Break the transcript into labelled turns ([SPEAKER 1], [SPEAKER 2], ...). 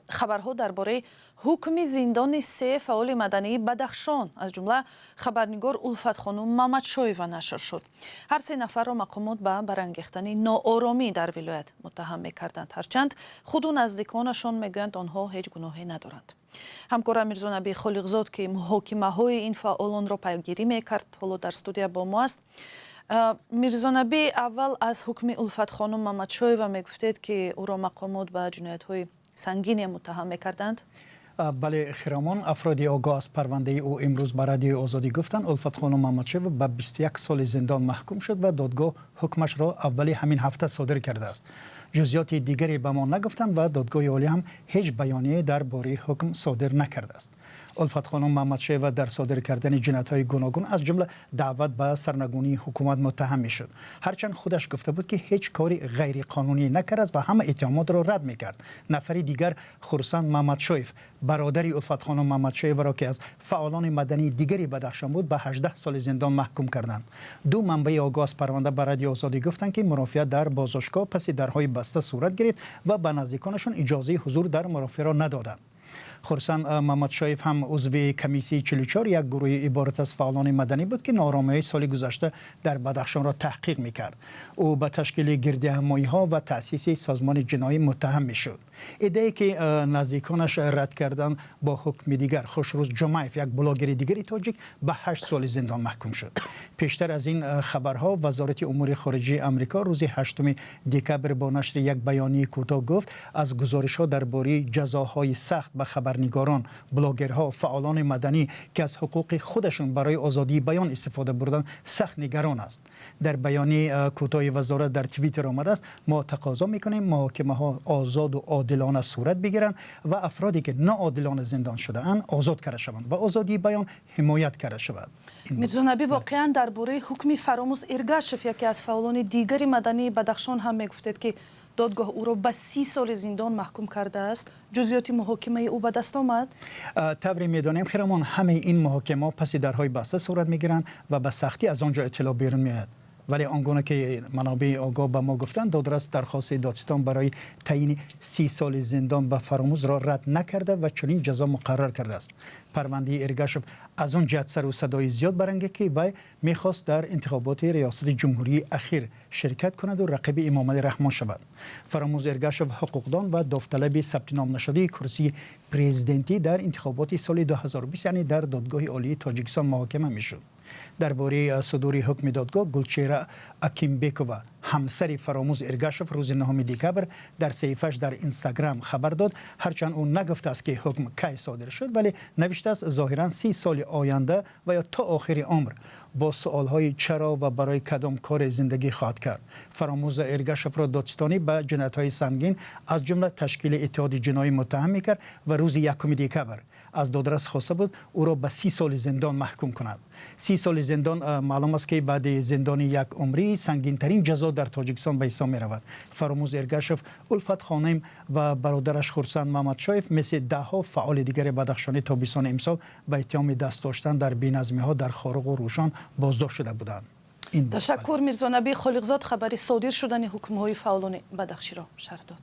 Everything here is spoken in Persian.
[SPEAKER 1] خبرها درباره حکم زندان 3 فعال مدنی بدخشان از جمله خبرنگار الفت خانم مامدشویوا نشر شد. هر 3 نفر را مقامات به برانگیختن ناآرامی در ولایت متهم می‌کردند، هرچند خود و نزدیکانشان میگویند آنها هیچ گناهی ندارند. همکارم میرزا نبی خالقزاد که محاکمه‌های این فعالان را پیگیری می‌کرد حالا در استودیو با ما است. میرزا نبی، اول از حکم الفت خانم مامدشویوا میگفتید که او را مقامات به جنایت‌های سنگین متهم می‌کردند.
[SPEAKER 2] بله خیرامان، افرادی آگاه از پرونده او امروز به رادیو آزادی گفتند الفت خانم مامدشویوا به 21 سال زندان محکوم شد و دادگاه حکمش را اولی همین هفته صادر کرده است. جزئیات دیگری به ما نگفتند و دادگاه عالی هم هیچ بیانیه درباره حکم صادر نکرده است. الفت خانم مامدشویوا در صادر کردن جنایت‌های گوناگون از جمله دعوت به سرنگونی حکومت متهم می‌شد، هرچند خودش گفته بود که هیچ کاری غیر قانونی نکرده است و همه اتهامات را رد می‌کرد. نفری دیگر خورسند مامدشویف، برادر الفت خانم مامدشویوا را که از فعالان مدنی دیگری بدخشان بود به 18 سال زندان محکوم کردند. دو منبع آگاه از پرونده به رادیو آزادی گفتند که مرافعه در بازداشتگاه پس درهای بسته صورت گرفت و به نزدیکانشان اجازه حضور در مرافعه را ندادند. خورسند مامدشویف هم عضو کمیسیون 44 یک گروه عبارت از فعالان مدنی بود که ناآرامی‌های سال گذشته در بدخشان را تحقیق می‌کرد. او به تشکیل گردهمایی‌ها و تأسیس سازمان جنایی متهم می‌شد. ایده‌ای که نزدیکانش رد کردند با حکم دیگر. خوشروز جمعیف، یک بلاگر دیگری تاجیک، به 8 سال زندان محکوم شد. پیشتر از این خبرها وزارت امور خارجه آمریکا روز 8 دکبر با نشر یک بیانیه کوتاه گفت از گزارش‌ها درباره جزاهای سخت به خبرنگاران، بلاگرها، فعالان مدنی که از حقوق خودشون برای آزادی بیان استفاده بردن سخت نگران است. در بیانیه کوتاه وزارت در توییتر آمده است: ما تقاضا می‌کنیم محاکمه‌ها آزاد و عادلانه صورت بگیرند و افرادی که ناعادلانه زندان شده‌اند آزاد کرده شوند و آزادی بیان حمایت کرده شود.
[SPEAKER 1] میرزا نبی، واقعا درباره حکم فراموز ارگاشف، یکی از فعالان دیگر مدنی بدخشان هم میگفتید که دادگاه او را به 30 سال زندان محکوم کرده است. جزئیات محاکمه او به دست آمد؟
[SPEAKER 2] طوری می‌دانیم خیرامان، همه این محاکمه پس درهای بسته صورت می‌گیرند و به سختی از آنجا اطلاع بیرون میاد. ولی آنگونه که منابع آگاه به ما گفتند، دادرس درخواست دادستان برای تعیین 30 سال زندان به فراموز را رد نکرده و چنین جزا مقرر کرده است. پرونده ارگاشف از اون جهت سر و صدای زیاد برانگیخت که وی میخواست در انتخابات ریاست جمهوری اخیر شرکت کند و رقیب امام علی رحمان شود. فراموز ارگاشف حقوقدان و داوطلب ثبت نام نشده کرسی پرزیدنتی در انتخابات سال 2020 یعنی در دادگاه عالی تاجیکستان محاکمه میشد. درباره صدور حکم دادگاه، گلچهره اکیمبکووا، همسر فراموز ارگاشف، روز 9 دکبر در صفحه‌اش در اینستاگرام خبر داد، هرچند او نگفته است که حکم کی صادر شد، ولی نوشته است ظاهراً 30 سال آینده و یا تا آخر عمر با سوالهای چرا و برای کدام کار زندگی خواهد کرد. فراموز ارگاشف را دادستانی به جنایت‌های سنگین از جمله تشکیل اتحاد جنایی متهم می‌کرد و روز 1 دکبر از دادرس خواسته بود او را به 30 سال زندان محکوم کند. 30 سال زندان معلوم است که بعد زندان یک عمری سنگین ترین جزا در تاجیکستان به حساب می رود. فراموز ارگاشف، الفت خانم و برادرش خورسند مامدشویف مثل دهها فعال دیگر بدخشانی تابستان امسال به اتهام دست داشتن در بی‌نظمی‌ها در خارق و روشان بازداشت شده بودند.
[SPEAKER 1] تشکر میرزا نبی خالقزاد، خبر صادر شدن حکم‌های فعالان بدخشی را شرح داد.